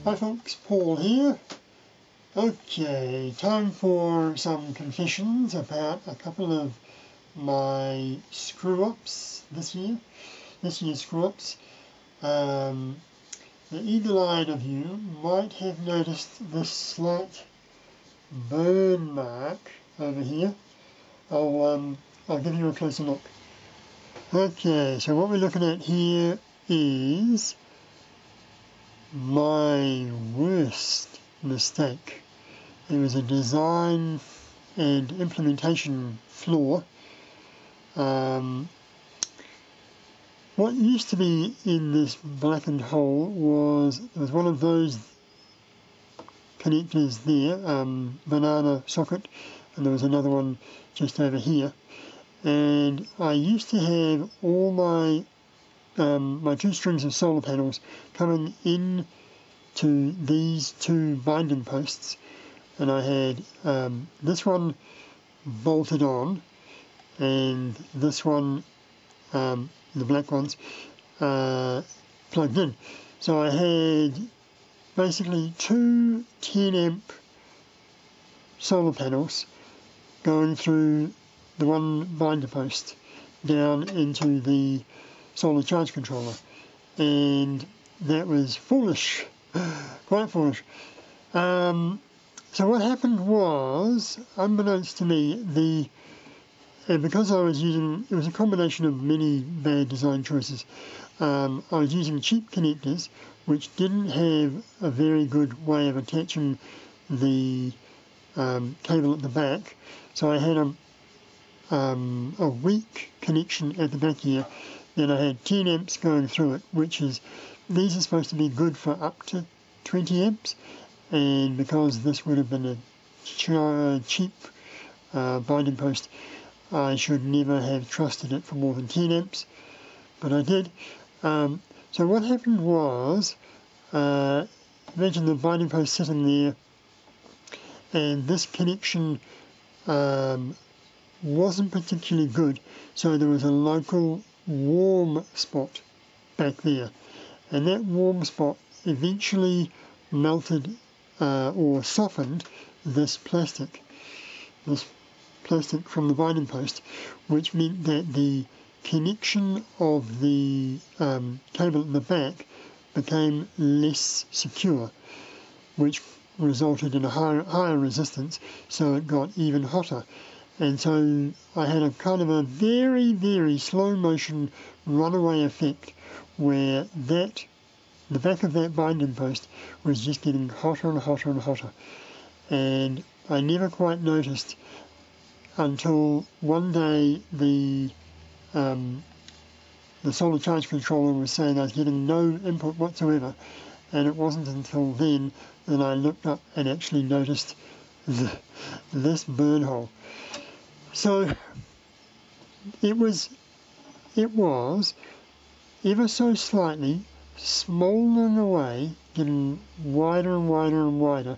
Hi folks, Paul here. Okay, time for some confessions about a couple of my screw-ups this year's screw-ups. The eagle-eyed of you might have noticed this slight burn mark over here. I'll give you a closer look. Okay, so what we're looking at here is my worst mistake. It was a design and implementation flaw. What used to be in this blackened hole was one of those connectors there, banana socket, and there was another one just over here. And I used to have all my my two strings of solar panels coming in to these two binding posts, and I had this one bolted on and this one, the black ones, plugged in. So I had basically two 10 amp solar panels going through the one binder post down into the solar charge controller, and that was foolish, quite foolish. So what happened was, unbeknownst to me, because I was using, it was a combination of many bad design choices. I was using cheap connectors which didn't have a very good way of attaching the cable at the back, so I had a weak connection at the back here. Then I had 10 amps going through it, which is, these are supposed to be good for up to 20 amps, and because this would have been a cheap binding post, I should never have trusted it for more than 10 amps, but I did. So what happened was, imagine the binding post sitting there, and this connection wasn't particularly good, so there was a local warm spot back there, and that warm spot eventually melted or softened this plastic from the binding post, which meant that the connection of the cable at the back became less secure, which resulted in a higher resistance, so it got even hotter. And so I had a kind of a very, very slow motion runaway effect where the back of that binding post was just getting hotter and hotter and hotter. And I never quite noticed until one day the solar charge controller was saying I was getting no input whatsoever, and it wasn't until then that I looked up and actually noticed this burn hole. So it was ever so slightly smouldering away, getting wider and wider and wider,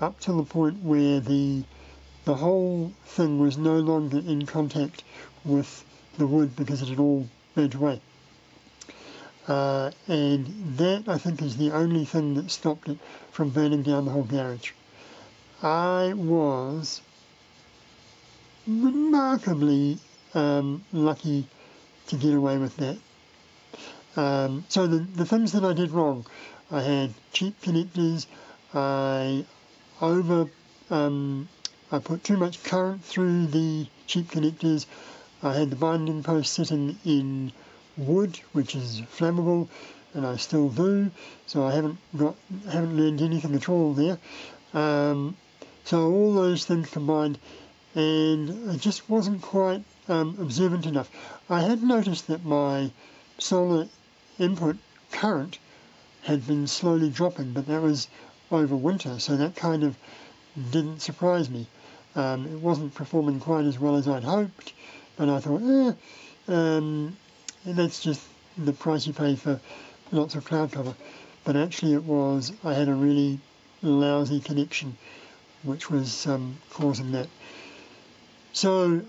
up to the point where the whole thing was no longer in contact with the wood because it had all burnt away. And that, I think, is the only thing that stopped it from burning down the whole garage. I was remarkably lucky to get away with that. So the things that I did wrong, I had cheap connectors, I put too much current through the cheap connectors, I had the binding post sitting in wood, which is flammable, and I still do, so I haven't learned anything at all there. So all those things combined, and I just wasn't quite observant enough. I had noticed that my solar input current had been slowly dropping, but that was over winter, so that kind of didn't surprise me. It wasn't performing quite as well as I'd hoped, but I thought, that's just the price you pay for lots of cloud cover. But actually it was, I had a really lousy connection, which was causing that. So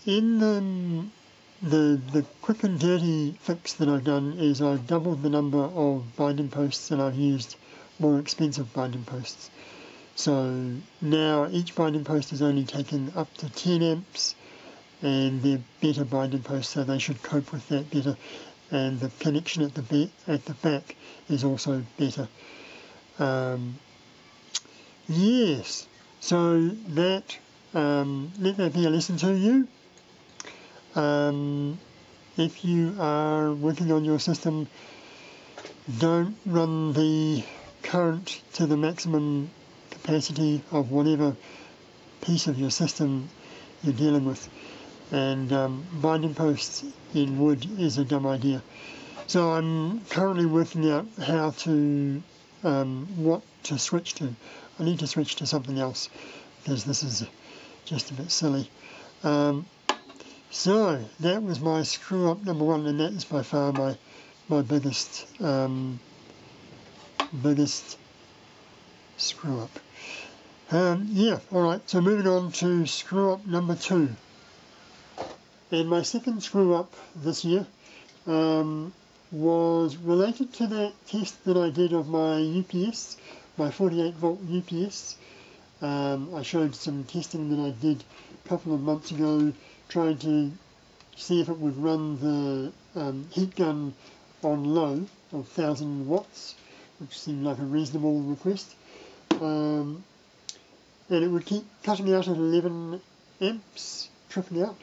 in the quick and dirty fix that I've done is I've doubled the number of binding posts that I've used more expensive binding posts. So now each binding post is only taking up to 10 amps, and they're better binding posts, so they should cope with that better. And the connection at the back is also better. Yes, so that let that be a lesson to you. If you are working on your system, don't run the current to the maximum capacity of whatever piece of your system you're dealing with. And binding posts in wood is a dumb idea. So I'm currently working out how to, what to switch to. I need to switch to something else because this is just a bit silly. So that was my screw up number one, and that is by far my biggest screw up. Yeah, alright, so moving on to screw up number two. And my second screw up this year was related to that test that I did of my UPS, my 48 volt UPS. I showed some testing that I did a couple of months ago, trying to see if it would run the heat gun on low of 1000 watts, which seemed like a reasonable request. And it would keep cutting out at 11 amps, tripping out.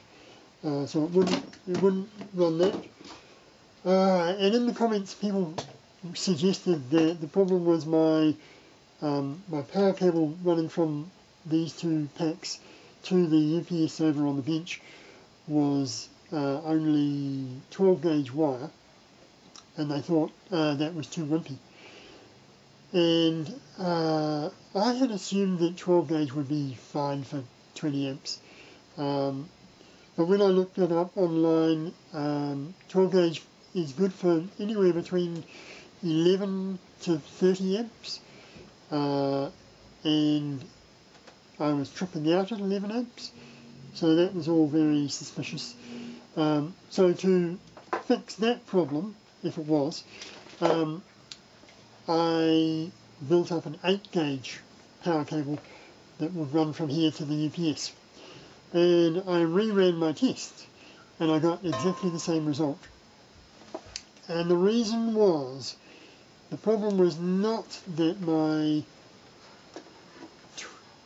So it wouldn't run that. And in the comments, people suggested that the problem was my power cable running from these two packs to the UPS over on the bench was only 12 gauge wire, and they thought that was too wimpy. And I had assumed that 12 gauge would be fine for 20 amps. But when I looked it up online, 12 gauge is good for anywhere between 11 to 30 amps. And I was tripping out at 11 amps. So that was all very suspicious. So to fix that problem, if it was, I built up an 8 gauge power cable that would run from here to the UPS. And I reran my test, and I got exactly the same result. And the reason was, the problem was not that my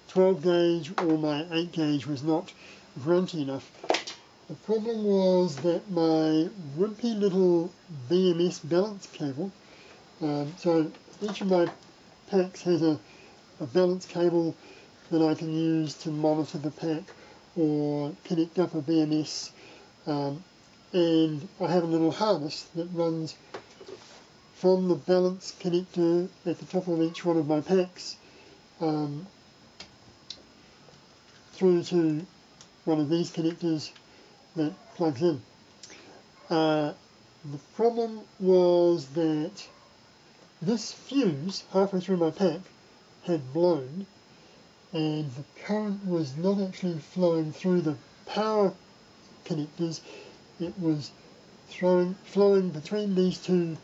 12 gauge or my 8 gauge was not grunty enough. The problem was that my wimpy little BMS balance cable, so each of my packs has a balance cable that I can use to monitor the pack or connect up a BMS, and I have a little harness that runs from the balance connector at the top of each one of my packs through to one of these connectors that plugs in. The problem was that this fuse halfway through my pack had blown, and the current was not actually flowing through the power connectors, it was flowing between these two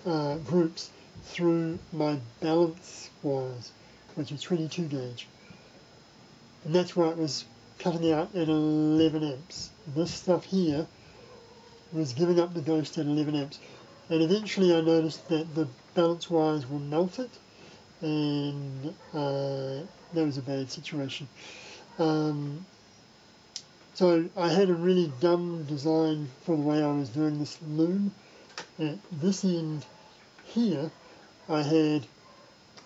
groups through my balance wires, which is 22 gauge. And that's why it was cutting out at 11 amps. This stuff here was giving up the ghost at 11 amps. And eventually I noticed that the balance wires were melted, and that was a bad situation. So I had a really dumb design for the way I was doing this loom. At this end here, I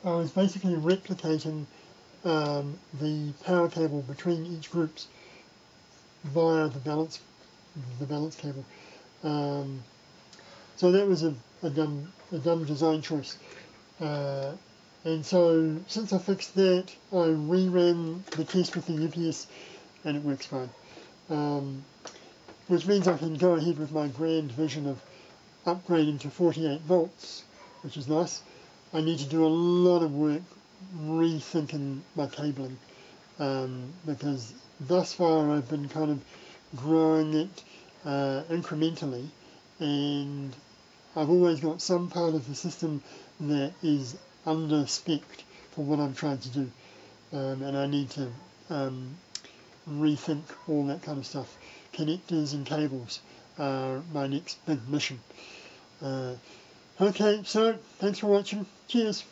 was basically replicating the power cable between each groups via the balance cable. So that was a dumb design choice. And so since I fixed that, I reran the test with the UPS, and it works fine. Which means I can go ahead with my grand vision of upgrading to 48 volts, which is nice. I need to do a lot of work rethinking my cabling, because thus far I've been kind of growing it incrementally, and I've always got some part of the system that is under-spec'd for what I'm trying to do, and I need to rethink all that kind of stuff. Connectors and cables are my next big mission. Okay, so thanks for watching. Cheers.